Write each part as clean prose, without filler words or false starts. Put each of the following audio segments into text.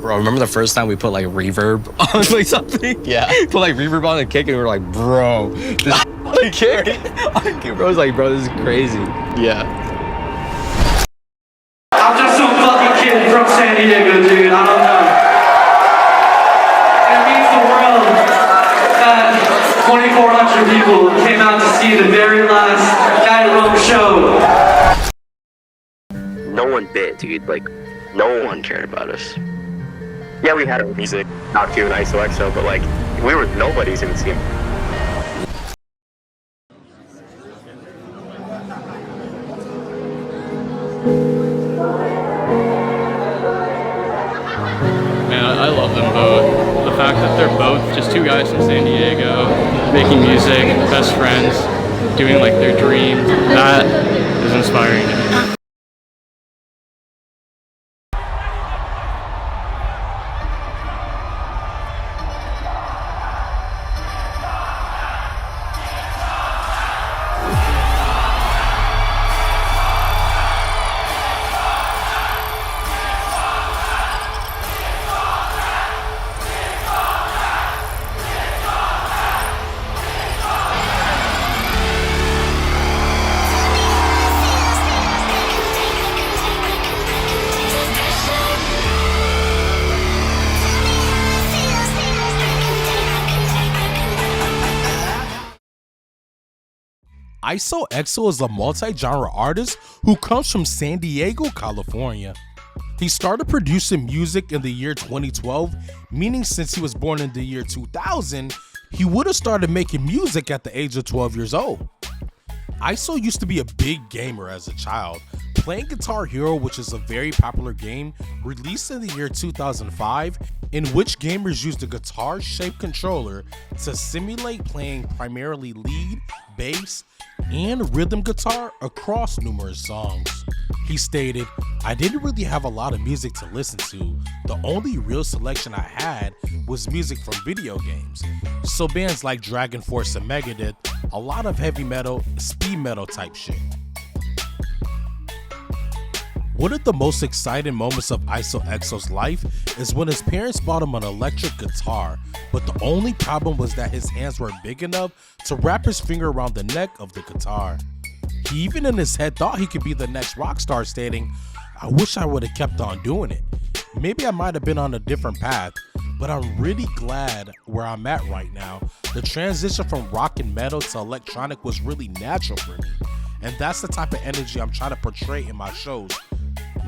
Bro, remember the first time we put like reverb on like something? Yeah. Put like reverb on the kick and we were like, bro, this like kick. Bro was like, bro, this is crazy. Yeah. I'm just some fucking kid from San Diego, dude. I don't know. It means the world that 2,400 people came out to see the very last Night Rome show. No one bit, dude. Like, no one cared about us. Yeah, we had our music, not to and Isoxo, but like, we were nobodies in the team. Man, I love them both. The fact that they're both just two guys from San Diego, making music, best friends, doing like their dream, that is inspiring to me. Isoxo is a multi-genre artist who comes from San Diego, California. He started producing music in the year 2012, meaning since he was born in the year 2000, he would have started making music at the age of 12 years old. Iso used to be a big gamer as a child, playing Guitar Hero, which is a very popular game released in the year 2005, in which gamers used a guitar-shaped controller to simulate playing primarily lead, bass, and rhythm guitar across numerous songs. He stated, "I didn't really have a lot of music to listen to. The only real selection I had was music from video games. So bands like Dragon Force and Megadeth, a lot of heavy metal, speed metal type shit." One of the most exciting moments of Isoxo's life is when his parents bought him an electric guitar, but the only problem was that his hands weren't big enough to wrap his finger around the neck of the guitar. He even in his head thought he could be the next rock star, stating, "I wish I would have kept on doing it. Maybe I might have been on a different path, but I'm really glad where I'm at right now. The transition from rock and metal to electronic was really natural for me, and that's the type of energy I'm trying to portray in my shows.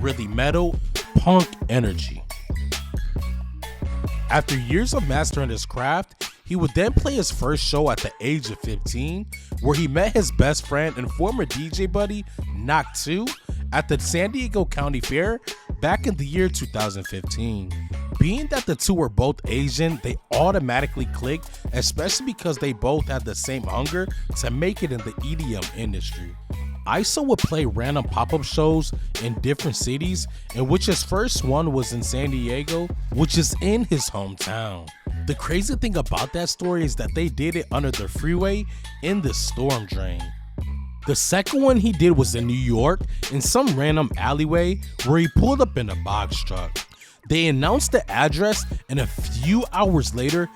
Really metal, punk energy." After years of mastering his craft, he would then play his first show at the age of 15, where he met his best friend and former DJ buddy, Knock 2, at the San Diego County Fair back in the year 2015. Being that the two were both Asian, they automatically clicked, especially because they both had the same hunger to make it in the EDM industry. Iso would play random pop-up shows in different cities, in which his first one was in San Diego, which is in his hometown. The crazy thing about that story is that they did it under the freeway in the storm drain. The second one he did was in New York in some random alleyway where he pulled up in a box truck. They announced the address, and a few hours later,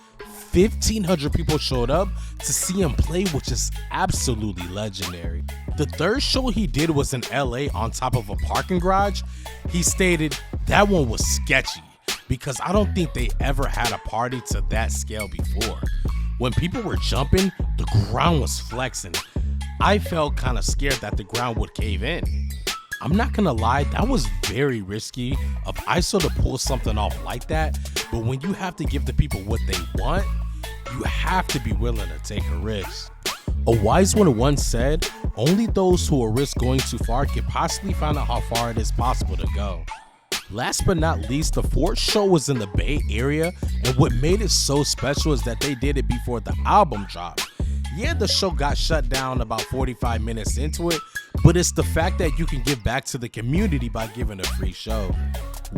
1,500 people showed up to see him play, which is absolutely legendary. The third show he did was in LA on top of a parking garage. He stated, "That one was sketchy because I don't think they ever had a party to that scale before. When people were jumping, the ground was flexing. I felt kind of scared that the ground would cave in." I'm not gonna lie, that was very risky of Iso to pull something off like that, but when you have to give the people what they want, you have to be willing to take a risk. A wise one once said, "Only those who will risk going too far can possibly find out how far it is possible to go." Last but not least, the fourth show was in the Bay Area, and what made it so special is that they did it before the album dropped. Yeah, the show got shut down about 45 minutes into it, but it's the fact that you can give back to the community by giving a free show.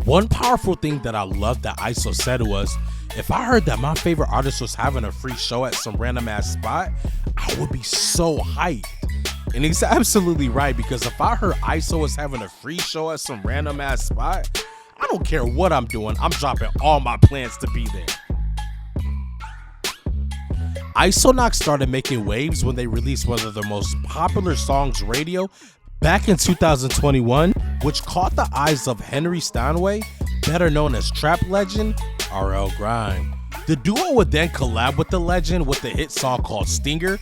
One powerful thing that I love that Iso said was, "If I heard that my favorite artist was having a free show at some random ass spot, I would be so hyped." And he's absolutely right, because if I heard Iso was having a free show at some random ass spot, I'd don't care what I'm doing, I'm dropping all my plans to be there. Isoknock started making waves when they released one of their most popular songs, Radio, back in 2021, which caught the eyes of Henry Steinway, better known as trap legend RL Grime. The duo would then collab with the legend with the hit song called Stinger,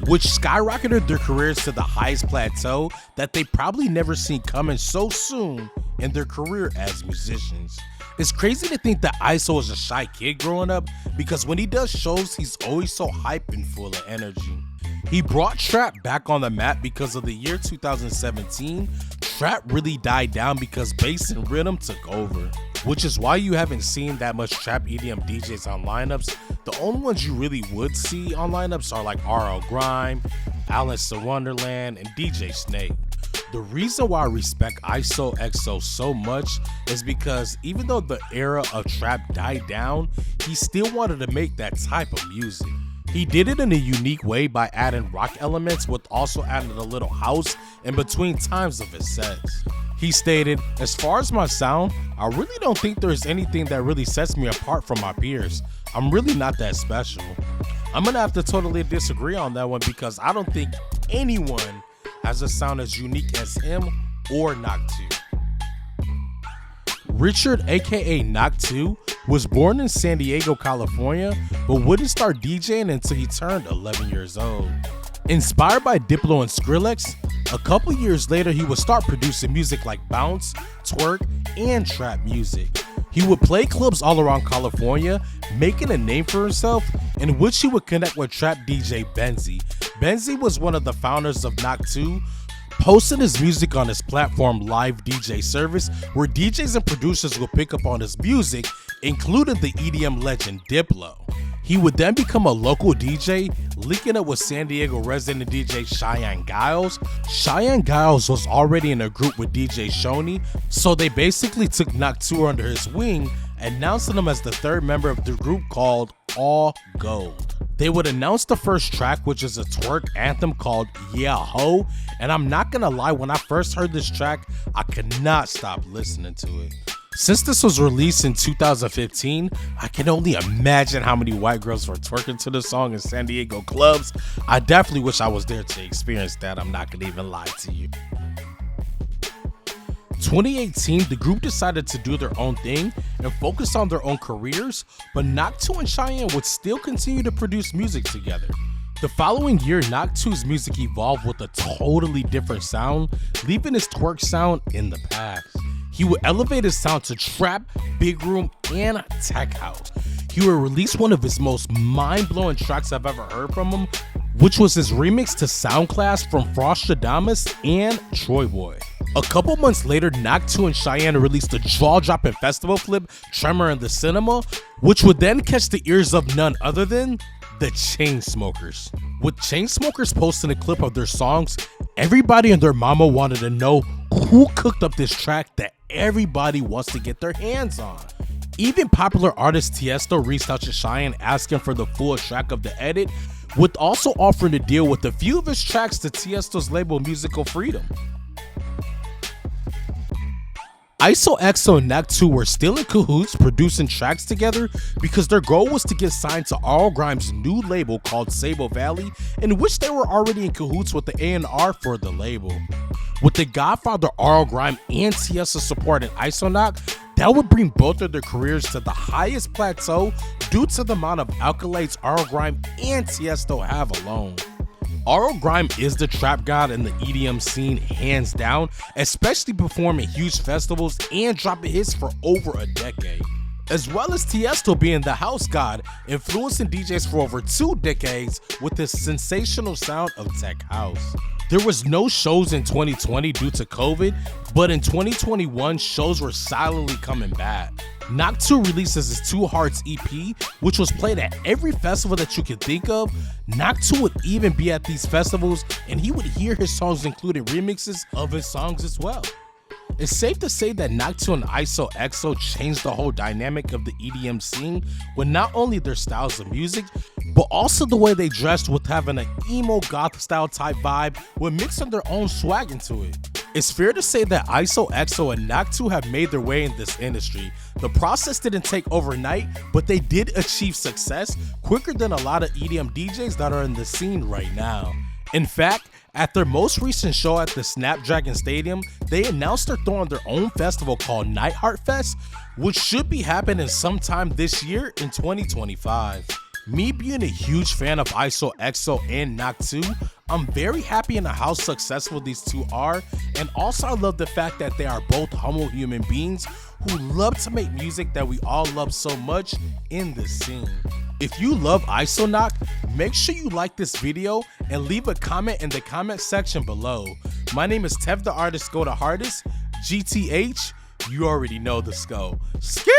which skyrocketed their careers to the highest plateau that they probably never seen coming so soon in their career as musicians. It's crazy to think that Iso was a shy kid growing up, because when he does shows, he's always so hype and full of energy. He brought trap back on the map because of the year 2017. Trap really died down because bass and rhythm took over, which is why you haven't seen that much trap EDM DJs on lineups. The only ones you really would see on lineups are like RL Grime, Alice in Wonderland, and DJ Snake. The reason why I respect Isoxo so much is because even though the era of trap died down, he still wanted to make that type of music. He did it in a unique way by adding rock elements with also adding a little house in between times of his sets. He stated, "As far as my sound, I really don't think there's anything that really sets me apart from my peers. I'm really not that special." I'm gonna have to totally disagree on that one, because I don't think anyone has a sound as unique as him or Knock 2. Richard, aka Knock 2, was born in San Diego, California, but wouldn't start DJing until he turned 11 years old. Inspired by Diplo and Skrillex, a couple years later he would start producing music like bounce, twerk, and trap music. He would play clubs all around California, making a name for himself, in which he would connect with trap DJ Benzi. Benzi was one of the founders of Knock 2, posting his music on his platform Live DJ service, where DJs and producers would pick up on his music, including the EDM legend Diplo. He would then become a local DJ, linking up with San Diego resident DJ Cheyenne Giles. Cheyenne Giles was already in a group with DJ Shoney, so they basically took Knock 2 under his wing, announcing him as the third member of the group called All Gold. They would announce the first track, which is a twerk anthem called Yeah Ho, and I'm not gonna lie, when I first heard this track, I could not stop listening to it. Since this was released in 2015, I can only imagine how many white girls were twerking to the song in San Diego clubs. I definitely wish I was there to experience that, I'm not gonna even lie to you. 2018, the group decided to do their own thing and focus on their own careers, but Knock 2 and Cheyenne would still continue to produce music together. The following year, Knock 2's music evolved with a totally different sound, leaving his twerk sound in the past. He would elevate his sound to trap, big room, and tech house. He would release one of his most mind-blowing tracks I've ever heard from him, which was his remix to Sound Class from Frostadamus and Troy Boy. A couple months later, Knock 2 and Cheyenne released a jaw-dropping festival flip, Tremor in the Cinema, which would then catch the ears of none other than the Chainsmokers. With Chainsmokers posting a clip of their songs, everybody and their mama wanted to know who cooked up this track that everybody wants to get their hands on. Even popular artist Tiesto reached out to Cheyenne asking for the full track of the edit, with also offering to deal with a few of his tracks to Tiesto's label Musical Freedom. Isoxo and Knock 2 were still in cahoots producing tracks together because their goal was to get signed to RL Grime's new label called Sable Valley, in which they were already in cahoots with the A&R for the label. With the Godfather RL Grime and Tiesto supporting Isoknock, that would bring both of their careers to the highest plateau due to the amount of accolades RL Grime and Tiesto have alone. RL Grime is the trap god in the EDM scene hands down, especially performing huge festivals and dropping hits for over a decade. As well as Tiesto being the house god, influencing DJs for over 2 decades with his sensational sound of tech house. There was no shows in 2020 due to COVID, but in 2021, shows were silently coming back. Knock 2 releases his Two Hearts EP, which was played at every festival that you could think of. Knock 2 would even be at these festivals, and he would hear his songs including remixes of his songs as well. It's safe to say that Knock 2 and Isoxo changed the whole dynamic of the EDM scene with not only their styles of music, but also the way they dressed, with having an emo goth style type vibe with mixing their own swag into it. It's fair to say that Isoxo and Knock 2 have made their way in this industry. The process didn't take overnight, but they did achieve success quicker than a lot of EDM DJs that are in the scene right now. In fact, at their most recent show at the Snapdragon Stadium, they announced they're throwing their own festival called Nightheart Fest, which should be happening sometime this year in 2025. Me being a huge fan of Isoxo and Knock 2, I'm very happy in how successful these two are, and also I love the fact that they are both humble human beings who love to make music that we all love so much in the scene. If you love Isoknock, make sure you like this video and leave a comment in the comment section below. My name is Tev the Artist Go the Hardest, GTH, you already know the SCO. Ski!